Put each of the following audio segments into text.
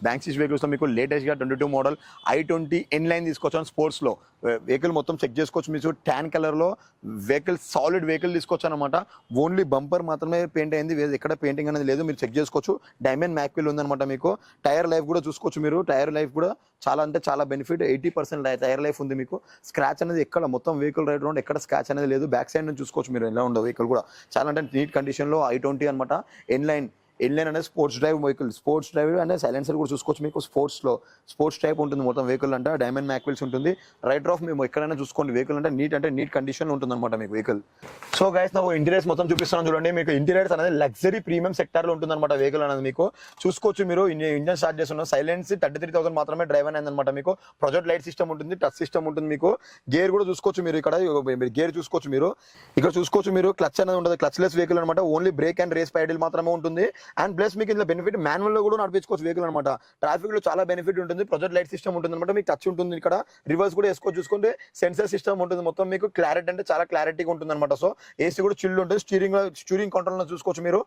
బ్యాంక్సిస్ వెహికల్స్లో మీకు లేటెస్ట్గా 22 model i20 N-line తీసుకొచ్చాను స్పోర్ట్స్లో. వెహికల్ మొత్తం చెక్ చేసుకోవచ్చు. మీరు ట్యాన్ కలర్లో వెహికల్ సాలిడ్ వెహికల్ తీసుకొచ్చాను అనమాట. ఓన్లీ బంపర్ మాత్రమే పెయింట్ అయింది, ఎక్కడ పెయింటింగ్ అనేది లేదు. మీరు చెక్ చేసుకోవచ్చు. డైమండ్ మ్యాక్విల్ ఉందనమాట. మీకు టైర్ లైఫ్ కూడా చూసుకోవచ్చు. మీరు టైర్ లైఫ్ కూడా చాలా అంటే చాలా బెనిఫిట్. 80% టైర్ లైఫ్ ఉంది. మీకు స్క్రాచ్ అనేది ఎక్కడ మొత్తం వెహికల్ రైడ్ రౌండ్ ఎక్కడ స్క్రాచ్ అనేది లేదు. బ్యాక్ సైడ్ నుంచి చూసుకోవచ్చు మీరు ఎలా ఉండవు. వెహికల్ కూడా చాలా అంటే నీట్ కండిషన్లో i20 అనమాట. N-line అనేది sports drive vehicle. Sports drive అంటే సైలెన్సర్ కూడా చూసుకోవచ్చు. మీకు స్పోర్ట్స్ టైప్ ఉంటుంది మొత్తం వెహికల్. అంటే డైమండ్ మ్యాక్విల్స్ ఉంటుంది. రైట్ ఆఫ్ మేము ఎక్కడైనా చూసుకోండి. వెహికల్ అంటే నీట్ కండిషన్ ఉంటుంది అనమాట మీకు వెహికల్. సో గైస్ నాకు ఇంటీరియర్స్ మొత్తం చూపిస్తున్నాను చూడండి. మీకు ఇంటీరియర్స్ అనేది లగ్జరీ ప్రీమియం సెక్టార్లో ఉంటుంది అనమాట వెహికల్ అనేది. మీకు చూసుకోవచ్చు. మీరు ఇంజన్ స్టార్ట్ చేస్తున్న సైలెన్స్ 33,000 మాత్రమే డ్రైవ్ అనేది అనమాట. మీకు ప్రొజెక్ట్ లైట్ సిస్టమ్ ఉంటుంది, టచ్ సిస్టమ్ ఉంటుంది. మీకు గేర్ కూడా చూసుకోవచ్చు. మీరు ఇక్కడ గేర్ చూసుకోవచ్చు. మీరు ఇక్కడ చూసుకోవచ్చు. మీరు క్లచ్ అనేది ఉంటుంది. క్లచ్ లెస్ వెహికల్ అనమాట. Only brake and race paddle మాత్రమే ఉంటుంది. అండ్ ప్లస్ మీకు ఇందులో బెనిఫిట్ మాన్యువల్ లో కూడా నడిపించుకోవచ్చు వెహికల్ అనమాట. ట్రాఫిక్ లో చాలా బెనిఫిట్ ఉంటుంది. ప్రొజెక్ట్ లైట్ సిస్టమ్ ఉంటుంది అనమాట. మీకు టచ్ ఉంటుంది. ఇక్కడ రివర్స్ కూడా వేసుకోవచ్చు. చూసుకుంటే సెన్సర్ సిస్టమ్ ఉంటుంది. మొత్తం మీకు క్లారిటీ అంటే చాలా క్లారిటీగా ఉంటుంది అనమాట. సో ఏసీ కూడా చిల్డ్ ఉంటుంది. స్టీరింగ్ కంట్రోల్ లో చూసుకోవచ్చు. మీరు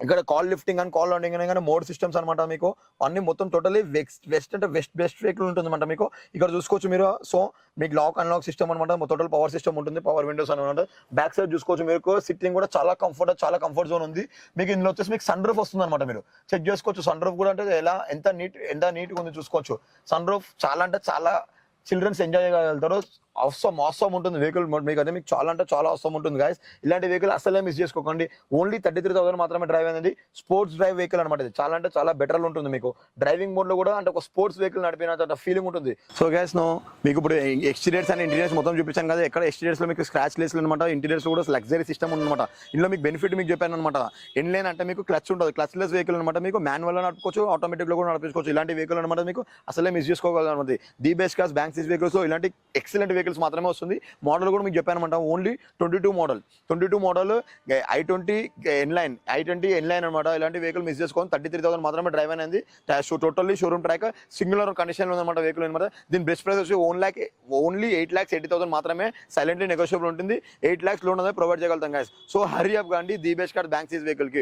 ఇక్కడ call lifting and call landing అని మోడ్ సిస్టమ్స్ అనమాట. మీకు అన్ని మొత్తం టోటలీ బెస్ట్ వెహికల్ ఉంటుంది అనమాట. మీకు ఇక్కడ చూసుకోవచ్చు. మీరు సో మీకు లాక్ అన్లాక్ సిస్టమ్ అనమాట. టోటల్ పవర్ సిస్టమ్ ఉంటుంది. పవర్ విండోస్ అనమాట. బ్యాక్ సైడ్ చూసుకోవచ్చు. మీకు సిట్టింగ్ కూడా చాలా కంఫర్ట్ జోన్ ఉంది. మీకు ఇందులో వచ్చేసి మీకు సన్ రూఫ్ వస్తుంది అనమాట. మీరు చెక్ చేసుకోవచ్చు. సన్ రూఫ్ కూడా అంటే ఎంత నీట్గా ఉంది చూసుకోవచ్చు. సన్ రూఫ్ చాలా అంటే చాలా చిల్డ్రన్స్ ఎంజాయ్ చేయగలుగుతారు. అవసరం ఉంటుంది వెహికల్. మీకు అయితే మీకు చాలా అంటే చాలా అవసరం ఉంటుంది గాయస్. ఇలాంటి వెహికల్ అసలే మిస్ చేసుకోకండి. ఓన్లీ 33,000 మాత్రమే డ్రైవ్ అనేది. స్పోర్ట్స్ డ్రైవ్ వెహికల్ అనమాట. ఇది చాలా అంటే చాలా బెటర్ ఉంటుంది. మీకు డ్రైవింగ్ మోడ్ లో కూడా అంటే ఒక స్పోర్ట్స్ వెహికల్ నడిపిన ఫీలింగ్ ఉంటుంది. సో గైస్ మీకు ఇప్పుడు ఎక్స్టీరియర్స్ అండ్ ఇంటీరియర్స్ మొత్తం చూపించాను కదా. ఎక్కడ ఎక్స్టీరియర్స్ లో మీకు స్క్రాచ్ లెస్ అనమాట. ఇంటీరియర్స్ కూడా లగ్జరీ సిస్టమ్ ఉందన్నమాట. ఇందులో మీకు బెనిఫిట్ మీకు చెప్పాను అనమాట. N-line అంటే మీకు క్లచ్ ఉంటుంది. క్లచ్ లెస్ వెహికల్ అనమాట. మీకు మాన్యువల్ లో నడుపుకోవచ్చు, ఆటోమేటిక్ లో కూడా నడిపించుకోవచ్చు. ఇలాంటి వెహికల్ అనమాట. మీకు అసలే మిస్ చేసుకోగలరు. ది బెస్ట్ క్లాస్ బ్యాంక్సిస్ వెహికల్స్ ఇలాంటి ఎక్సలెంట్ వెహికల్స్ మాత్రమే వస్తుంది. మోడల్ కూడా మీకు చెప్పాను అనమాట. ఓన్లీ 22 మోడల్ i20 N-line అనమాట. ఇలాంటి వెహికల్ మిస్ చేసుకోండి. 33,000 మాత్రమే డ్రైవ్ అనేది. Totally showroom track singular condition ఉందన్నమాట వెహికల్ అనమాట. దీని బెస్ట్ ప్రైస్ వచ్చి ఓన్లీ 8,80,000 మాత్రమే. సైలెంట్లీ నెగోషియబుల్ ఉంటుంది. 8 lakhs లోన్ అనేది ప్రొవైడ్ చేయగలుగుతాం గైస్. సో హరీ అప్ కాండి ది బెస్ట్ కార్డ్ బ్యాంక్సిస్ వెహికల్ కి.